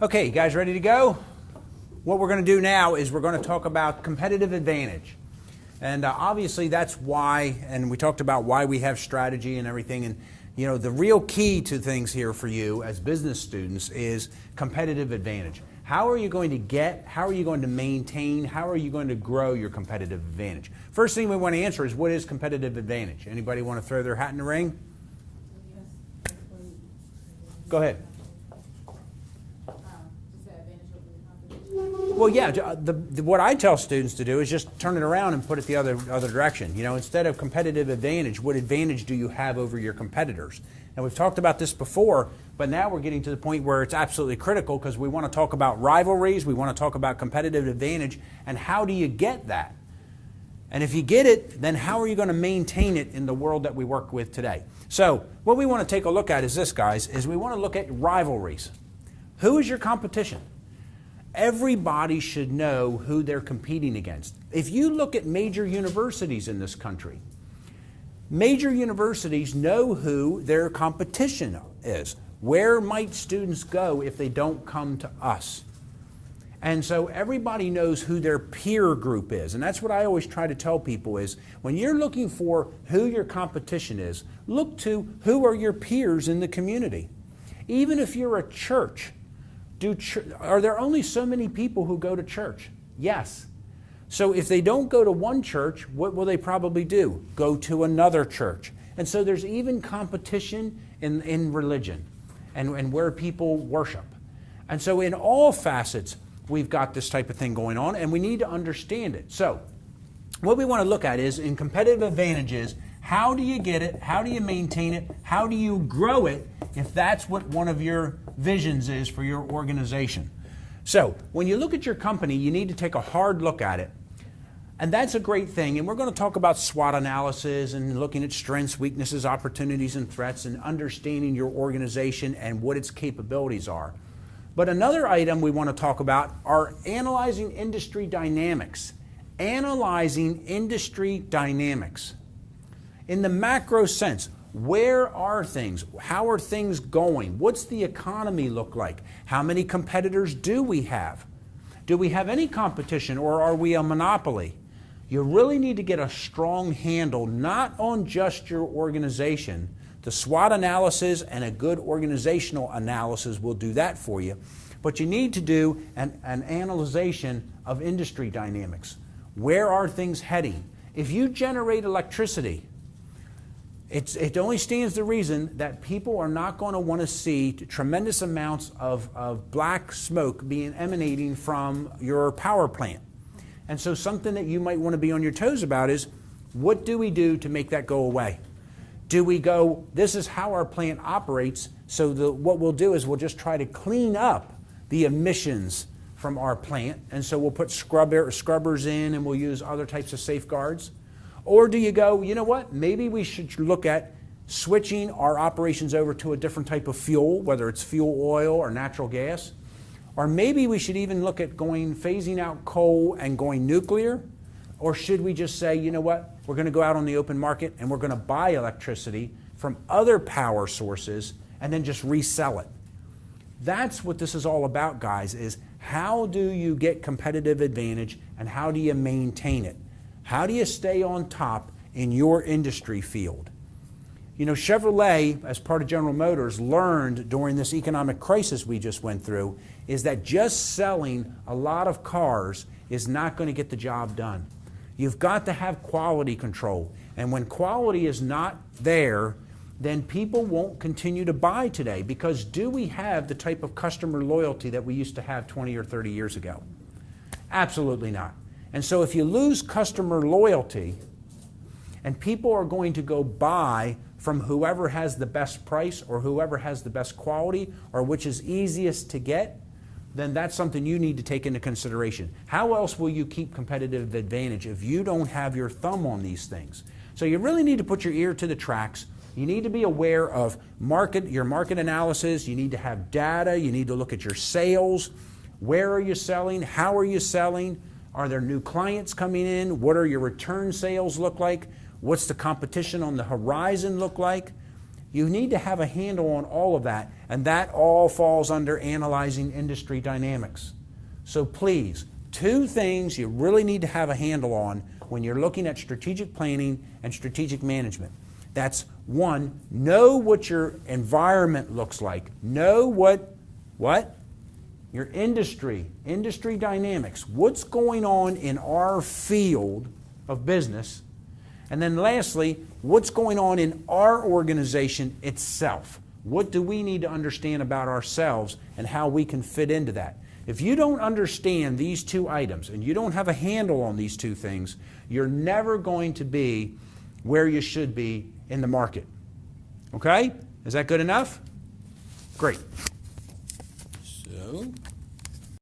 Okay, you guys ready to go? What we're going to do now is we're going to talk about competitive advantage. And obviously that's why, and we talked about why we have strategy and everything. And you know, the real key to things here for you as business students is competitive advantage. How are you going to get, how are you going to maintain, how are you going to grow your competitive advantage? First thing we want to answer is, what is competitive advantage? Anybody want to throw their hat in the ring? Go ahead. Well, yeah, what I tell students to do is just turn it around and put it the other direction. You know, instead of competitive advantage, what advantage do you have over your competitors? And we've talked about this before, but now we're getting to the point where it's absolutely critical because we want to talk about rivalries, we want to talk about competitive advantage, and how do you get that? And if you get it, then how are you going to maintain it in the world that we work with today? So what we want to take a look at is this, guys, is we want to look at rivalries. Who is your competition? Everybody should know who they're competing against. If you look at major universities in this country, major universities know who their competition is. Where might students go if they don't come to us? And so everybody knows who their peer group is. And that's what I always try to tell people is, when you're looking for who your competition is, look to who are your peers in the community. Even if you're a church, are there only so many people who go to church? Yes. So if they don't go to one church, what will they probably do? Go to another church. And so there's even competition in religion and where people worship. And so in all facets, we've got this type of thing going on, and we need to understand it. So what we want to look at is, in competitive advantages, how do you get it? How do you maintain it? How do you grow it if that's what one of your visions is for your organization? So when you look at your company, you need to take a hard look at it. And that's a great thing. And we're going to talk about SWOT analysis and looking at strengths, weaknesses, opportunities, and threats, and understanding your organization and what its capabilities are. But another item we want to talk about are analyzing industry dynamics. Analyzing industry dynamics. In the macro sense, where are things? How are things going? What's the economy look like? How many competitors do we have? Do we have any competition, or are we a monopoly? You really need to get a strong handle, not on just your organization. The SWOT analysis and a good organizational analysis will do that for you. But you need to do an analyzation of industry dynamics. Where are things heading? If you generate electricity, it only stands to reason that people are not going to want to see tremendous amounts of black smoke being emanating from your power plant. And so something that you might want to be on your toes about is, what do we do to make that go away? Do we go, this is how our plant operates, so what we'll do is we'll just try to clean up the emissions from our plant, and so we'll put scrubbers in, and we'll use other types of safeguards? Or do you go, you know what, maybe we should look at switching our operations over to a different type of fuel, whether it's fuel oil or natural gas? Or maybe we should even look at phasing out coal and going nuclear? Or should we just say, you know what, we're going to go out on the open market and we're going to buy electricity from other power sources and then just resell it? That's what this is all about, guys, is how do you get competitive advantage and how do you maintain it? How do you stay on top in your industry field? You know, Chevrolet, as part of General Motors, learned during this economic crisis we just went through, is that just selling a lot of cars is not going to get the job done. You've got to have quality control. And when quality is not there, then people won't continue to buy today, because do we have the type of customer loyalty that we used to have 20 or 30 years ago? Absolutely not. And so if you lose customer loyalty and people are going to go buy from whoever has the best price or whoever has the best quality or which is easiest to get, then that's something you need to take into consideration. How else will you keep competitive advantage if you don't have your thumb on these things? So you really need to put your ear to the tracks. You need to be aware of your market analysis. You need to have data. You need to look at your sales. Where are you selling? How are you selling? Are there new clients coming in? What are your return sales look like? What's the competition on the horizon look like? You need to have a handle on all of that, and that all falls under analyzing industry dynamics. So please, 2 things you really need to have a handle on when you're looking at strategic planning and strategic management. That's 1, know what your environment looks like. Know what? Your industry dynamics. What's going on in our field of business? And then lastly, what's going on in our organization itself? What do we need to understand about ourselves and how we can fit into that? If you don't understand these 2 items and you don't have a handle on these 2 things, you're never going to be where you should be in the market. Okay? Is that good enough? Great. So